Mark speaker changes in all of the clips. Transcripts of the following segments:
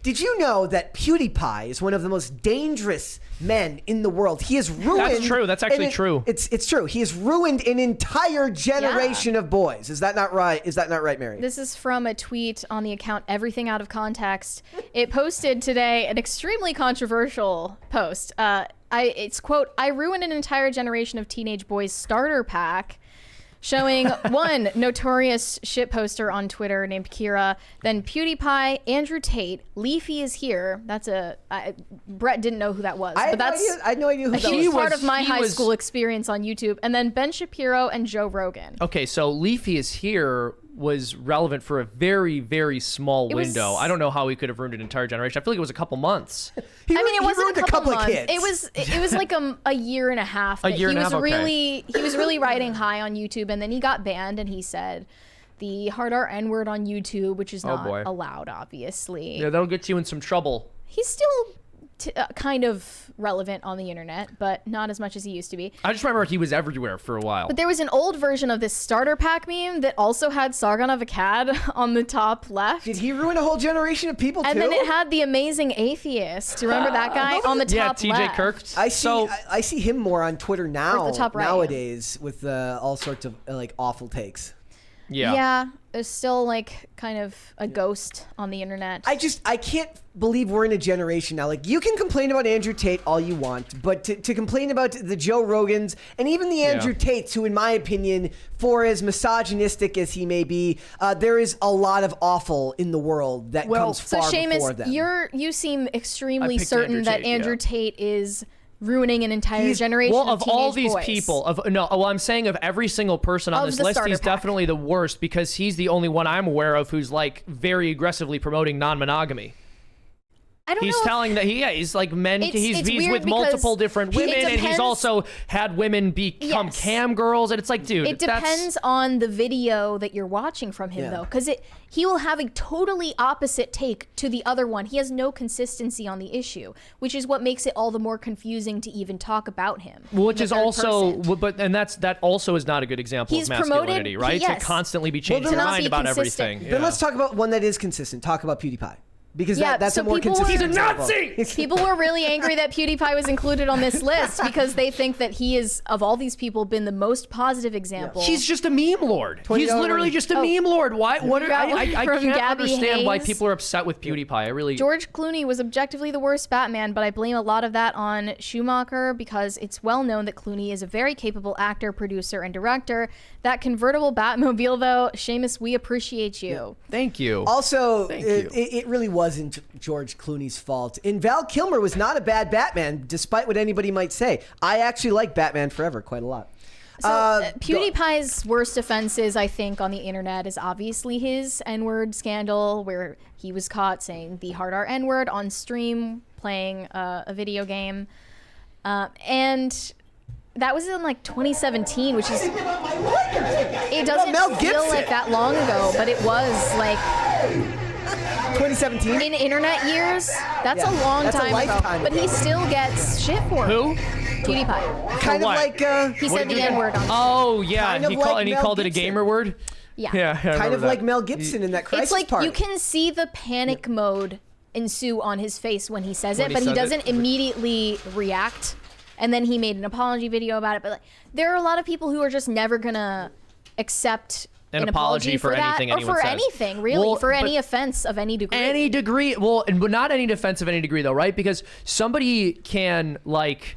Speaker 1: Did you know that Pewdiepie is one of the most dangerous men in the world? He has ruined...
Speaker 2: That's true. That's actually true.
Speaker 1: It's true. He has ruined an entire generation of boys. Is that not right? Is that not right, Mary?
Speaker 3: This is from a tweet on the account Everything Out of Context. It posted today an extremely controversial post. It's, quote, I ruined an entire generation of teenage boys starter pack, showing one notorious shit poster on Twitter named Kira, then PewDiePie, Andrew Tate, Leafy is here. That's Brett didn't know who that was.
Speaker 1: I had no idea who that was.
Speaker 3: He was part of my high school experience on YouTube. And then Ben Shapiro and Joe Rogan.
Speaker 2: Okay, so Leafy is here was relevant for a very, very small window. I don't know how he could have ruined an entire generation. I feel like it was a couple months.
Speaker 3: It wasn't a couple months.
Speaker 1: Of kids.
Speaker 3: It was like a year and a half. He was really riding high on YouTube, and then he got banned, and he said the hard R N-word on YouTube, which is not allowed, obviously.
Speaker 2: Yeah, that'll get you in some trouble.
Speaker 3: He's still kind of relevant on the internet, but not as much as he used to be.
Speaker 2: I just remember he was everywhere for a while.
Speaker 3: But there was an old version of this starter pack meme that also had Sargon of Akkad on the top left.
Speaker 1: Did he ruin a whole generation of people,
Speaker 3: and then it had the amazing atheist. Remember that guy on the top left?
Speaker 2: Yeah, TJ Kirk.
Speaker 1: I see him more on Twitter now,
Speaker 3: the top right,
Speaker 1: nowadays, with all sorts of like awful takes.
Speaker 3: Yeah, there's still like kind of a ghost on the internet.
Speaker 1: I can't believe we're in a generation now. Like, you can complain about Andrew Tate all you want, but to complain about the Joe Rogans and even the Andrew Tates, who in my opinion, for as misogynistic as he may be, there is a lot of awful in the world that comes far before them.
Speaker 3: You seem extremely certain that Andrew Tate is ruining an entire generation of teenage
Speaker 2: all these
Speaker 3: boys.
Speaker 2: people, I'm saying of every single person on this list, he's definitely the worst, because he's the only one I'm aware of who's like very aggressively promoting non-monogamy.
Speaker 3: I don't know.
Speaker 2: He's telling that he's like men. He's with multiple different women, and he's also had women become cam girls. And it's like, dude,
Speaker 3: it depends on the video that you're watching from him, though, because he will have a totally opposite take to the other one. He has no consistency on the issue, which is what makes it all the more confusing to even talk about him.
Speaker 2: Which is also, that also is not a good example of masculinity, right? To constantly be changing your mind about everything.
Speaker 1: Then let's talk about one that is consistent. Talk about PewDiePie. Because that's a more consistent
Speaker 2: He's a Nazi!
Speaker 3: People were really angry that PewDiePie was included on this list because they think that he is, of all these people, been the most positive example.
Speaker 2: He's just a meme lord. He's literally just a meme lord. Why? I can't understand why people are upset with PewDiePie.
Speaker 3: George Clooney was objectively the worst Batman, but I blame a lot of that on Schumacher because it's well known that Clooney is a very capable actor, producer, and director. That convertible Batmobile, though, Seamus, we appreciate you.
Speaker 2: Yeah. Thank you.
Speaker 1: Also, it really wasn't George Clooney's fault. And Val Kilmer was not a bad Batman, despite what anybody might say. I actually like Batman Forever quite a lot.
Speaker 3: So PewDiePie's worst offenses, I think, on the internet is obviously his N-word scandal, where he was caught saying the hard R N-word on stream playing a video game. And that was in like 2017, which is, it doesn't feel like that long ago, but it was like
Speaker 1: 2017
Speaker 3: in internet years. That's a long time ago, but he still gets shit for it.
Speaker 2: Who?
Speaker 3: PewDiePie.
Speaker 1: Kind of like
Speaker 3: he said the N-word on.
Speaker 2: Oh yeah, he called it a gamer word.
Speaker 3: Yeah,
Speaker 1: kind of like Mel Gibson in that Crisis
Speaker 3: It's like
Speaker 1: Party.
Speaker 3: you can see the panic mode ensue on his face when he says it, but he doesn't immediately react. And then he made an apology video about it. But like, there are a lot of people who are just never gonna accept an apology for anything that, or for anything, really, for any offense of any degree.
Speaker 2: Any degree, but not any offense of any degree, though, right? Because somebody can, like,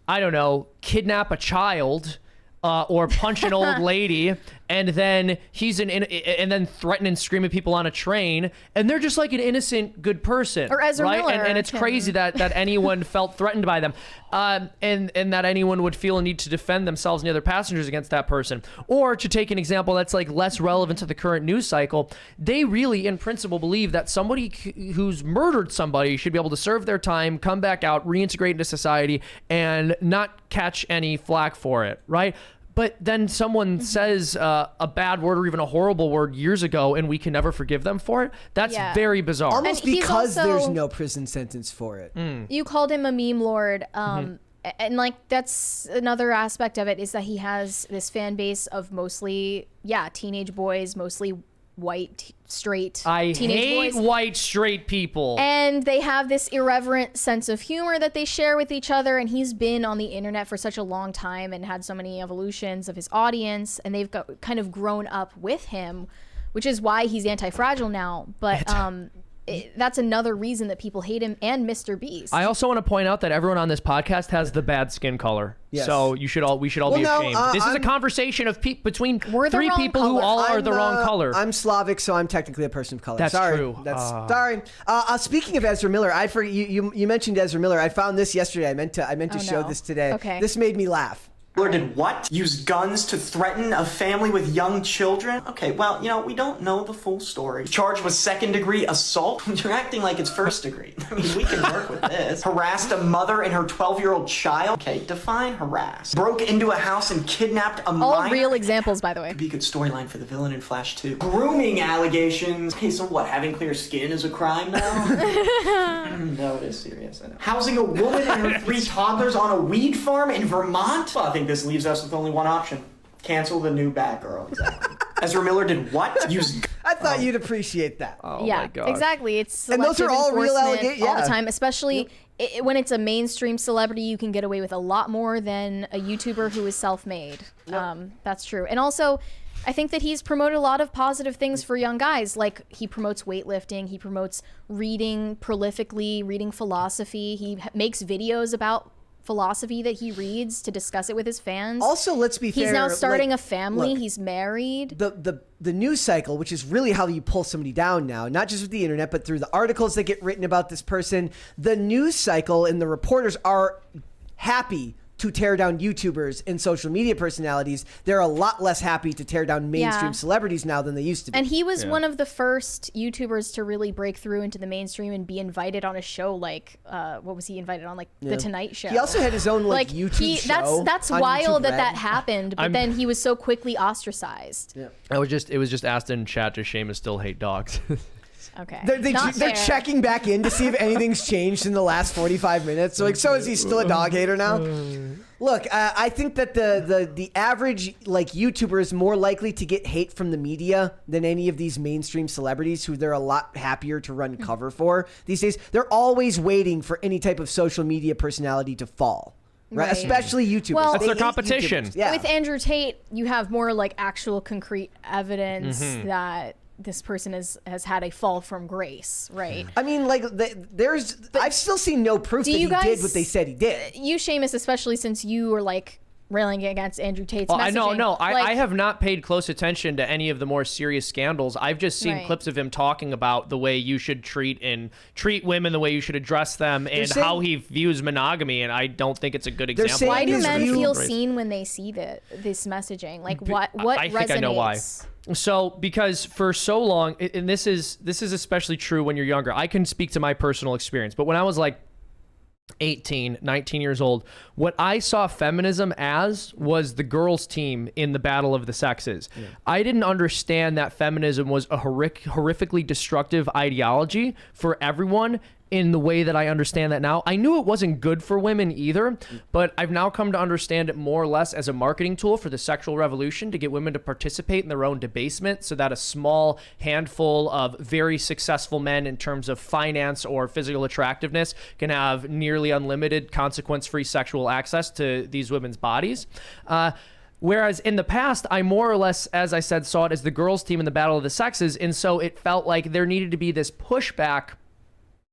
Speaker 2: I don't know, kidnap a child or punch an old lady, and then and then threaten and scream at people on a train, and they're just like an innocent, good person,
Speaker 3: or Ezra
Speaker 2: right?
Speaker 3: Miller,
Speaker 2: and it's crazy that anyone felt threatened by them, and that anyone would feel a need to defend themselves and the other passengers against that person. Or to take an example that's like less relevant to the current news cycle, they really, in principle, believe that somebody who's murdered somebody should be able to serve their time, come back out, reintegrate into society, and not catch any flack for it, right? But then someone says a bad word or even a horrible word years ago, and we can never forgive them for it. That's very bizarre.
Speaker 1: Almost because there's no prison sentence for it.
Speaker 3: You called him a meme lord. And like, that's another aspect of it, is that he has this fan base of mostly, teenage boys, mostly white straight
Speaker 2: I
Speaker 3: teenage
Speaker 2: hate
Speaker 3: boys.
Speaker 2: white straight people.
Speaker 3: And they have this irreverent sense of humor that they share with each other. And he's been on the internet for such a long time and had so many evolutions of his audience. And they've kind of grown up with him, which is why he's anti-fragile now. But that's another reason that people hate him and Mr. Beast.
Speaker 2: I also want to point out that everyone on this podcast has the bad skin color.
Speaker 1: Yes.
Speaker 2: So we should all be ashamed. This is a conversation of between
Speaker 3: We're the
Speaker 2: three
Speaker 3: wrong
Speaker 2: people who
Speaker 3: color.
Speaker 2: all are the wrong color.
Speaker 1: I'm Slavic, so I'm technically a person of color.
Speaker 2: That's
Speaker 1: sorry.
Speaker 2: true.
Speaker 1: Sorry. Speaking of Ezra Miller, you mentioned Ezra Miller. I found this yesterday. I meant to show this today.
Speaker 3: Okay.
Speaker 1: This made me laugh.
Speaker 4: Miller did what? Use guns to threaten a family with young children? Okay, well, we don't know the full story. Charged with second-degree assault? You're acting like it's first degree. I mean, we can work with this. Harassed a mother and her 12-year-old child? Okay, define harass. Broke into a house and kidnapped a minor?
Speaker 3: All real examples, by the way.
Speaker 4: Could be a good storyline for the villain in Flash 2. Grooming allegations. Okay, so what, having clear skin is a crime now? No, it is serious, I know. Housing a woman and her 3 toddlers on a weed farm in Vermont? Well, I think this leaves us with only one option. Cancel the new Batgirl. Exactly. Ezra Miller did what? Use...
Speaker 1: I thought you'd appreciate that.
Speaker 2: Oh
Speaker 3: yeah,
Speaker 2: my God.
Speaker 3: exactly. It's
Speaker 1: And those are all real
Speaker 3: selective
Speaker 1: allegations.
Speaker 3: all the
Speaker 1: Yeah.
Speaker 3: time, especially when it's a mainstream celebrity. You can get away with a lot more than a YouTuber who is self-made. That's true. And also, I think that he's promoted a lot of positive things for young guys. Like, he promotes weightlifting, he promotes reading prolifically, reading philosophy. He makes videos about philosophy that he reads to discuss it with his fans.
Speaker 1: Also, let's be fair.
Speaker 3: He's now starting
Speaker 1: like,
Speaker 3: a family.
Speaker 1: look,
Speaker 3: He's married.
Speaker 1: the news cycle, which is really how you pull somebody down now, not just with the internet, but through the articles that get written about this person. The news cycle and the reporters are happy to tear down YouTubers and social media personalities. They're a lot less happy to tear down mainstream celebrities now than they used to be.
Speaker 3: And he was one of the first YouTubers to really break through into the mainstream and be invited on a show like, what was he invited on? Like The Tonight Show.
Speaker 1: He also had his own YouTube show.
Speaker 3: That's
Speaker 1: on
Speaker 3: wild
Speaker 1: YouTube
Speaker 3: that
Speaker 1: Red.
Speaker 3: that happened, but then he was so quickly ostracized.
Speaker 1: Yeah.
Speaker 2: It was just asked in chat, does Seamus still hate dogs?
Speaker 3: Okay.
Speaker 1: They're
Speaker 3: fair.
Speaker 1: checking back in to see if anything's changed in the last 45 minutes. So, so is he still a dog hater now? Look, I think that the average YouTuber is more likely to get hate from the media than any of these mainstream celebrities who they're a lot happier to run cover for these days. They're always waiting for any type of social media personality to fall. Right? Especially YouTubers.
Speaker 3: Well,
Speaker 2: That's their
Speaker 1: They hate
Speaker 2: competition.
Speaker 1: YouTubers. Yeah.
Speaker 3: With Andrew Tate, you have more actual concrete evidence that this person has had a fall from grace, right?
Speaker 1: I mean, I've still seen no proof that he did what they said he did.
Speaker 3: You, Seamus, especially since you were railing against Andrew Tate's
Speaker 2: Well,
Speaker 3: messaging.
Speaker 2: I have not paid close attention to any of the more serious scandals. I've just seen
Speaker 3: Right.
Speaker 2: clips of him talking about the way you should treat women, the way you should address them, and
Speaker 1: saying-
Speaker 2: how he views monogamy, and I don't think it's a good example.
Speaker 1: saying
Speaker 3: Why do
Speaker 1: his
Speaker 3: men
Speaker 1: view-
Speaker 3: feel seen when they see this messaging? What
Speaker 2: I think
Speaker 3: resonates?
Speaker 2: I know why. So, because for so long, and this is especially true when you're younger. I can speak to my personal experience, but when I was 18, 19 years old, what I saw feminism as was the girls' team in the battle of the sexes. Yeah. I didn't understand that feminism was a horrifically destructive ideology for everyone in the way that I understand that now. I knew it wasn't good for women either, but I've now come to understand it more or less as a marketing tool for the sexual revolution to get women to participate in their own debasement so that a small handful of very successful men in terms of finance or physical attractiveness can have nearly unlimited consequence-free sexual access to these women's bodies. Whereas in the past, I more or less, as I said, saw it as the girls' team in the battle of the sexes, and so it felt like there needed to be this pushback.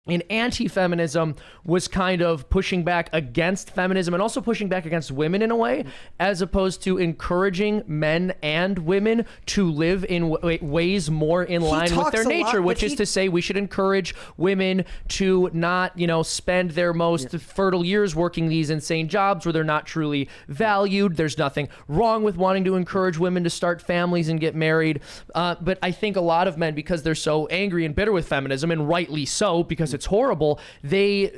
Speaker 2: And anti-feminism was kind of pushing back against feminism and also pushing back against women in a way, as opposed to encouraging men and women to live in ways more in line with their nature, which is to say we should encourage women to not, spend their most fertile years working these insane jobs where they're not truly valued. There's nothing wrong with wanting to encourage women to start families and get married. But I think a lot of men, because they're so angry and bitter with feminism, and rightly so, because it's horrible, they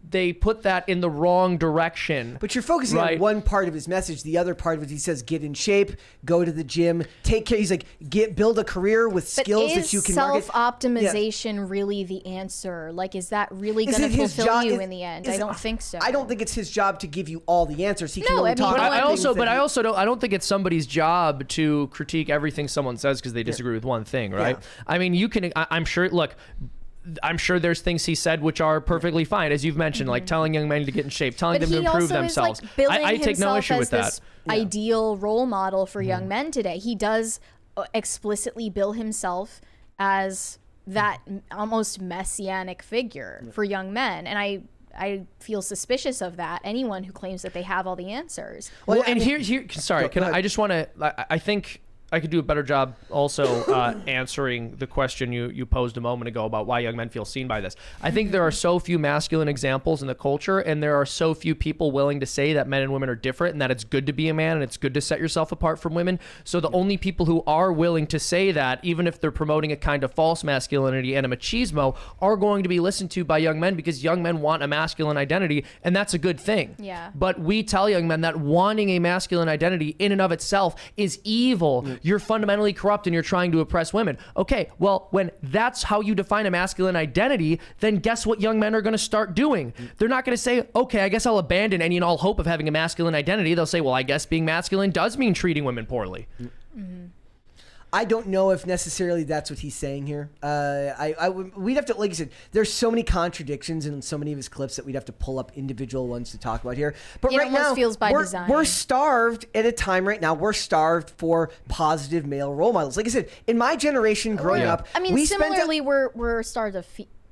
Speaker 2: they put that in the wrong direction.
Speaker 1: But you're focusing on one part of his message. The other part of it, he says, get in shape, go to the gym, take care. He's like, build a career with skills that you can market.
Speaker 3: Is self-optimization really the answer? Like, is that really going to fulfill you in the end? I don't think so.
Speaker 1: I don't think it's his job to give you all the answers. He can only
Speaker 3: I
Speaker 2: don't think it's somebody's job to critique everything someone says because they disagree with one thing, right?
Speaker 1: Yeah.
Speaker 2: I mean, you can. I'm sure. Look. I'm sure there's things he said which are perfectly fine, as you've mentioned, like telling young men to get in shape, telling them to improve themselves.
Speaker 3: I
Speaker 2: take no issue with that.
Speaker 3: Ideal role model for young men today. He does explicitly bill himself as that almost messianic figure for young men, and I feel suspicious of that. Anyone who claims that they have all the answers.
Speaker 2: Well, and here, sorry, I just want to. I think I could do a better job also answering the question you posed a moment ago about why young men feel seen by this. I think there are so few masculine examples in the culture, and there are so few people willing to say that men and women are different and that it's good to be a man and it's good to set yourself apart from women. So the only people who are willing to say that, even if they're promoting a kind of false masculinity and a machismo, are going to be listened to by young men because young men want a masculine identity, and that's a good thing.
Speaker 3: Yeah.
Speaker 2: But we tell young men that wanting a masculine identity in and of itself is evil. You're fundamentally corrupt and you're trying to oppress women. Okay, well, when that's how you define a masculine identity, then guess what young men are going to start doing? They're not going to say, okay, I guess I'll abandon any and all hope of having a masculine identity. They'll say, well, I guess being masculine does mean treating women poorly.
Speaker 1: I don't know if necessarily that's what he's saying here. We'd have to, like you said, there's so many contradictions in so many of his clips that we'd have to pull up individual ones to talk about here. But right now,
Speaker 3: feels by design.
Speaker 1: We're starved at a time right now. We're starved for positive male role models. Like I said, in my generation growing up,
Speaker 3: I mean, similarly, we're starved of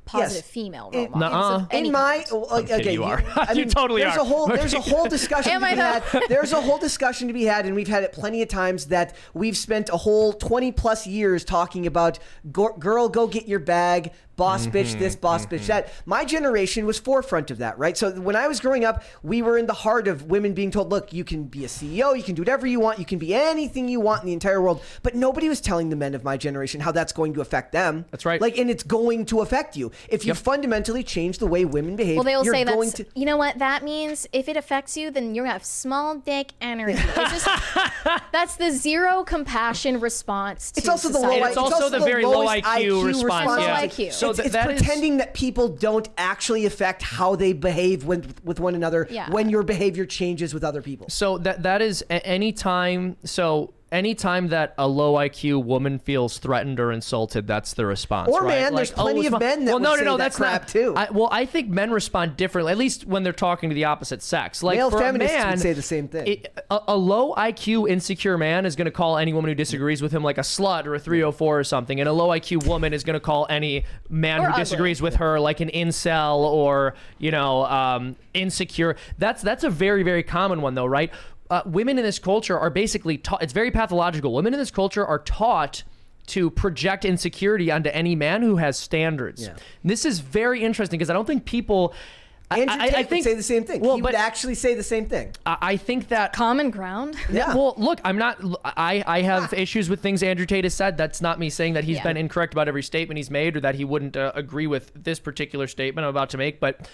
Speaker 3: positive female role models.
Speaker 1: In my
Speaker 2: you are. You totally
Speaker 1: are. There's a whole discussion to be had. There's a whole discussion to be had, and we've had it plenty of times that we've spent a whole 20 plus years talking about girl, go get your bag. Boss bitch this, boss bitch that. My generation was forefront of that, right? So when I was growing up, we were in the heart of women being told, look, you can be a CEO, you can do whatever you want, you can be anything you want in the entire world. But nobody was telling the men of my generation how that's going to affect them.
Speaker 2: That's right.
Speaker 1: And it's going to affect you. If you fundamentally change the way women behave,
Speaker 3: well, they'll say you know what that means? If it affects you, then you have small dick energy. It's just, that's the zero compassion response to society.
Speaker 2: It's also the very low IQ response.
Speaker 3: Low IQ.
Speaker 1: So it's pretending that people don't actually affect how they behave with one another when your behavior changes with other people.
Speaker 2: So that is anytime that a low IQ woman feels threatened or insulted, that's the response.
Speaker 1: Or
Speaker 2: right?
Speaker 1: man, there's plenty of men that would say
Speaker 2: that's
Speaker 1: crap too.
Speaker 2: I think men respond differently, at least when they're talking to the opposite sex. Like
Speaker 1: male
Speaker 2: for
Speaker 1: feminists
Speaker 2: a man,
Speaker 1: would say the same thing.
Speaker 2: A low IQ insecure man is going to call any woman who disagrees with him like a slut or a 304 or something, and a low IQ woman is going to call any man who disagrees with her like an incel or insecure. That's a very, very common one though, right? Women in this culture are basically taught, it's very pathological. Women in this culture are taught to project insecurity onto any man who has standards. Yeah. This is very interesting because I don't think people...
Speaker 1: Andrew Tate would say the same thing. He would actually say the same thing.
Speaker 2: I think that...
Speaker 3: Common ground?
Speaker 1: Yeah.
Speaker 2: Well, look, I have issues with things Andrew Tate has said. That's not me saying that he's been incorrect about every statement he's made or that he wouldn't agree with this particular statement I'm about to make. But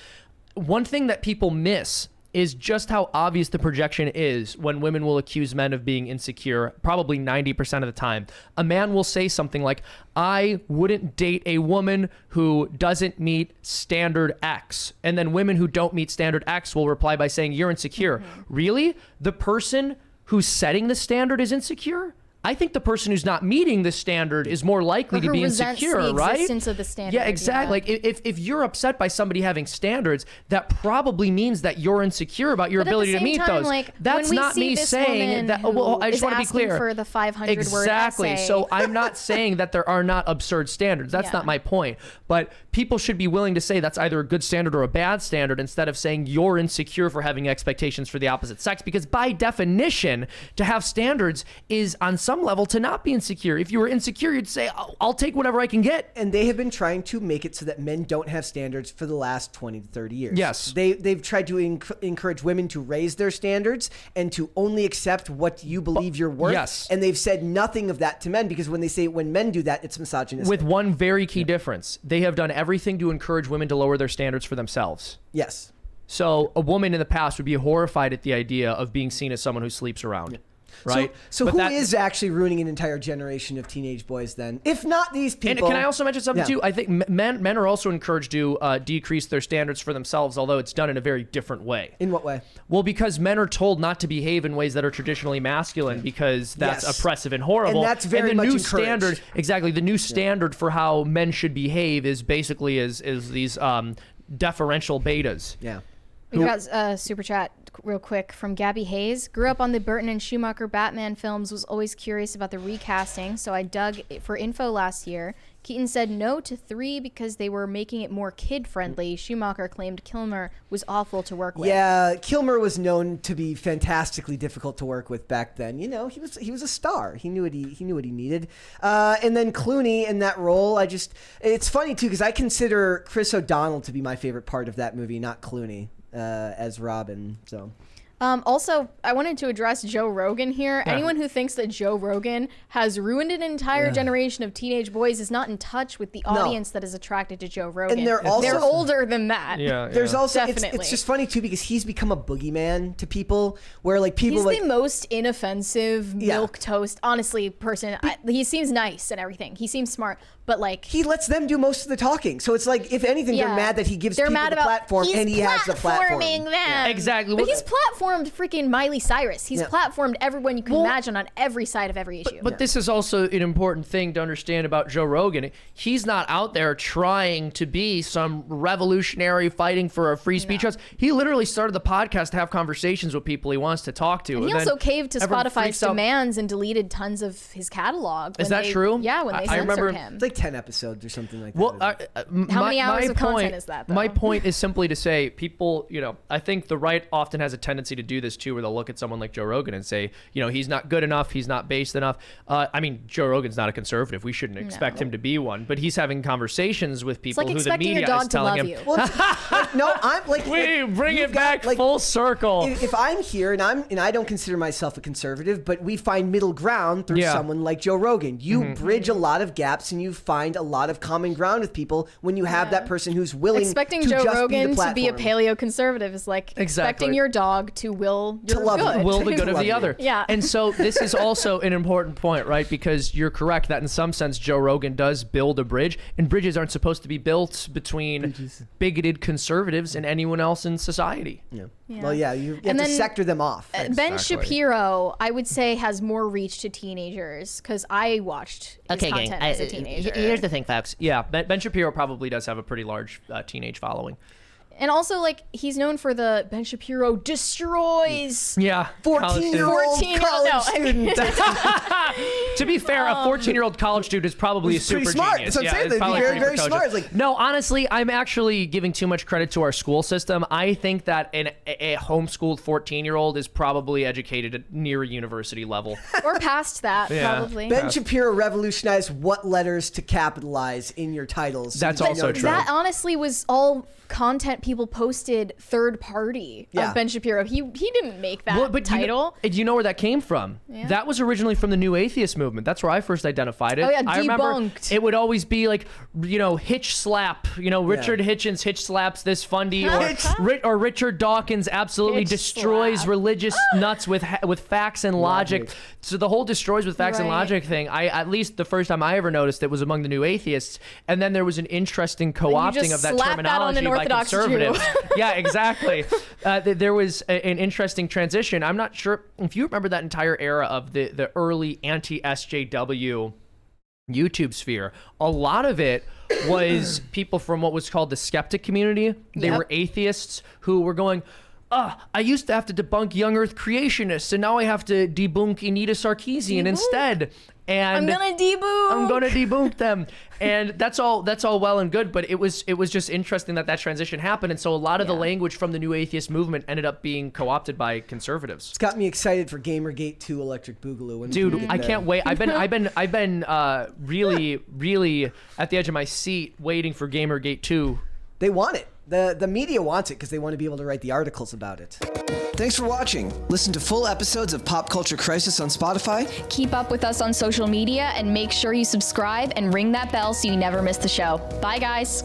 Speaker 2: one thing that people miss is just how obvious the projection is when women will accuse men of being insecure, probably 90% of the time. A man will say something like, I wouldn't date a woman who doesn't meet standard X. And then women who don't meet standard X will reply by saying, you're insecure. Really? The person who's setting the standard is insecure? I think the person who's not meeting the standard is more likely to be insecure,
Speaker 3: the
Speaker 2: right?
Speaker 3: Existence of the standard.
Speaker 2: Yeah, exactly.
Speaker 3: Yeah.
Speaker 2: Like if you're upset by somebody having standards, that probably means that you're insecure about your ability to meet those.
Speaker 3: Like,
Speaker 2: that's not me saying that. Well, I just want to be clear.
Speaker 3: For the 500
Speaker 2: exactly.
Speaker 3: word essay.
Speaker 2: So I'm not saying that there are not absurd standards. That's not my point. But people should be willing to say that's either a good standard or a bad standard instead of saying you're insecure for having expectations for the opposite sex, because by definition, to have standards is on some some level to not be insecure. If you were insecure, you'd say, I'll take whatever I can get.
Speaker 1: And they have been trying to make it so that men don't have standards for the last 20 to 30 years.
Speaker 2: Yes.
Speaker 1: They've tried to encourage women to raise their standards and to only accept what you believe you're worth.
Speaker 2: Yes.
Speaker 1: And they've said nothing of that to men, because when men do that, it's misogynistic.
Speaker 2: With one very key difference. They have done everything to encourage women to lower their standards for themselves.
Speaker 1: Yes.
Speaker 2: So a woman in the past would be horrified at the idea of being seen as someone who sleeps around. Right?
Speaker 1: So who is actually ruining an entire generation of teenage boys then? If not these people.
Speaker 2: And can I also mention something too? I think men are also encouraged to decrease their standards for themselves, although it's done in a very different way.
Speaker 1: In what way?
Speaker 2: Well, because men are told not to behave in ways that are traditionally masculine, because that's oppressive and horrible.
Speaker 1: And that's very much encouraged.
Speaker 2: Standard, exactly. The new standard for how men should behave is basically is these deferential betas.
Speaker 1: Yeah.
Speaker 3: We got a super chat real quick from Gabby Hayes. Grew up on the Burton and Schumacher Batman films, was always curious about the recasting, so I dug for info last year. Keaton said no to 3 because they were making it more kid-friendly. Schumacher claimed Kilmer was awful to work with.
Speaker 1: Yeah, Kilmer was known to be fantastically difficult to work with back then. You know, he was a star. He knew what he needed. And then Clooney in that role, it's funny too, because I consider Chris O'Donnell to be my favorite part of that movie, not Clooney as Robin. So.
Speaker 3: Also, I wanted to address Joe Rogan here.
Speaker 2: Yeah.
Speaker 3: Anyone who thinks that Joe Rogan has ruined an entire generation of teenage boys is not in touch with the audience that is attracted to Joe Rogan.
Speaker 1: And they're
Speaker 3: older than that.
Speaker 1: There's also
Speaker 3: Definitely.
Speaker 1: it's just funny too, because he's become a boogeyman to people, where like people
Speaker 3: He's the most inoffensive milquetoast, honestly, person. He seems nice and everything. He seems smart, but like
Speaker 1: he lets them do most of the talking. So it's like, if anything, they're mad that he gives people the platform, and he has the platform.
Speaker 3: He's platforming them.
Speaker 2: Yeah, exactly.
Speaker 3: But he's platformed freaking Miley Cyrus. He's platformed everyone you can imagine on every side of every issue.
Speaker 2: But this is also an important thing to understand about Joe Rogan. He's not out there trying to be some revolutionary fighting for a free speech. He literally started the podcast to have conversations with people he wants to talk to.
Speaker 3: And he also caved to
Speaker 2: everyone
Speaker 3: Spotify's
Speaker 2: freaks out.
Speaker 3: demands and deleted tons of his catalog.
Speaker 2: Is that true?
Speaker 3: Yeah, when they
Speaker 2: I remember
Speaker 3: censored him.
Speaker 1: It's like 10 episodes or something like that.
Speaker 2: Well,
Speaker 3: How many hours of content is that, though?
Speaker 2: My point is simply to say, people, I think the right often has a tendency to do this too, where they'll look at someone like Joe Rogan and say, he's not good enough, he's not based enough. I mean, Joe Rogan's not a conservative. We shouldn't expect him to be one, but he's having conversations with people
Speaker 3: like
Speaker 2: who the media is telling him.
Speaker 3: You.
Speaker 1: Well, no, I'm like,
Speaker 2: We bring it back
Speaker 1: like,
Speaker 2: full circle.
Speaker 1: If I'm here and I don't consider myself a conservative, but we find middle ground through someone like Joe Rogan. You bridge a lot of gaps and you find a lot of common ground with people when you have that person who's willing
Speaker 3: expecting
Speaker 1: to
Speaker 3: Joe
Speaker 1: just
Speaker 3: Rogan
Speaker 1: be the
Speaker 3: to be a
Speaker 1: platform.
Speaker 3: paleo-conservative is like expecting your dog to will your
Speaker 1: love
Speaker 3: good.
Speaker 1: you.
Speaker 2: Will the good of
Speaker 1: Love
Speaker 2: the
Speaker 1: you.
Speaker 2: other.
Speaker 3: Yeah.
Speaker 2: And so this is also an important point, right? Because you're correct that in some sense Joe Rogan does build a bridge, and bridges aren't supposed to be built between bigoted conservatives and anyone else in society.
Speaker 1: Yeah.
Speaker 3: Yeah.
Speaker 1: Well, yeah, you have
Speaker 3: And
Speaker 1: to
Speaker 3: then,
Speaker 1: sector them off.
Speaker 3: Ben Shapiro, I would say, has more reach to teenagers because I watched his content as a teenager.
Speaker 2: Here's the thing, folks. Yeah, Ben Shapiro probably does have a pretty large teenage following.
Speaker 3: And also, like, he's known for the Ben Shapiro destroys.
Speaker 2: Yeah.
Speaker 1: 14-year-old
Speaker 3: 14-year-old
Speaker 1: college student.
Speaker 2: To be fair, a 14-year-old college student is probably a
Speaker 1: It's pretty
Speaker 2: super
Speaker 1: smart.
Speaker 2: genius.
Speaker 1: That's what I'm saying.
Speaker 2: it's
Speaker 1: They'd be
Speaker 2: probably
Speaker 1: very,
Speaker 2: pretty
Speaker 1: very smart.
Speaker 2: precocious.
Speaker 1: Like-
Speaker 2: No, honestly, I'm actually giving too much credit to our school system. I think that a homeschooled 14-year-old is probably educated at near university level.
Speaker 3: Or past that,
Speaker 2: Yeah.
Speaker 3: probably.
Speaker 1: Ben Shapiro revolutionized what letters to capitalize in your titles.
Speaker 2: That's
Speaker 1: You
Speaker 2: also
Speaker 1: know,
Speaker 2: true.
Speaker 3: That honestly was all content people posted third party of Ben Shapiro. He didn't make that title.
Speaker 2: Do you know where that came from?
Speaker 3: Yeah.
Speaker 2: That was originally from the New Atheist movement. That's where I first identified it.
Speaker 3: Oh, yeah,
Speaker 2: I remember
Speaker 3: debunked.
Speaker 2: it would always be like, Hitch slap. Richard Hitchens Hitch slaps this fundy, or Richard Dawkins absolutely
Speaker 3: Hitch
Speaker 2: destroys
Speaker 3: slap.
Speaker 2: religious nuts with facts and logic. So the whole destroys with facts and
Speaker 3: Right.
Speaker 2: logic thing, at least the first time I ever noticed it was among the New Atheists, and then there was an interesting co-opting
Speaker 3: just
Speaker 2: of that
Speaker 3: slapped that on
Speaker 2: terminology
Speaker 3: an
Speaker 2: by
Speaker 3: Orthodox
Speaker 2: conservatives.
Speaker 3: Jew.
Speaker 2: Yeah, exactly. There was an interesting transition. I'm not sure if you remember that entire era of the early anti-SJW YouTube sphere. A lot of it was people from what was called the skeptic community. They were atheists who were going, I used to have to debunk young Earth creationists, and now I have to debunk Anita Sarkeesian instead. And
Speaker 3: I'm gonna debunk
Speaker 2: them. And that's all well and good, but it was just interesting that transition happened. And so a lot of the language from the new atheist movement ended up being co-opted by conservatives.
Speaker 1: It's got me excited for Gamergate 2 Electric Boogaloo.
Speaker 2: Dude, I can't wait. I've been really at the edge of my seat waiting for Gamergate 2.
Speaker 1: They want it. The media wants it because they want to be able to write the articles about it. Thanks for watching. Listen to full episodes of Pop Culture Crisis on Spotify.
Speaker 5: Keep up with us on social media and make sure you subscribe and ring that bell so you never miss the show. Bye, guys.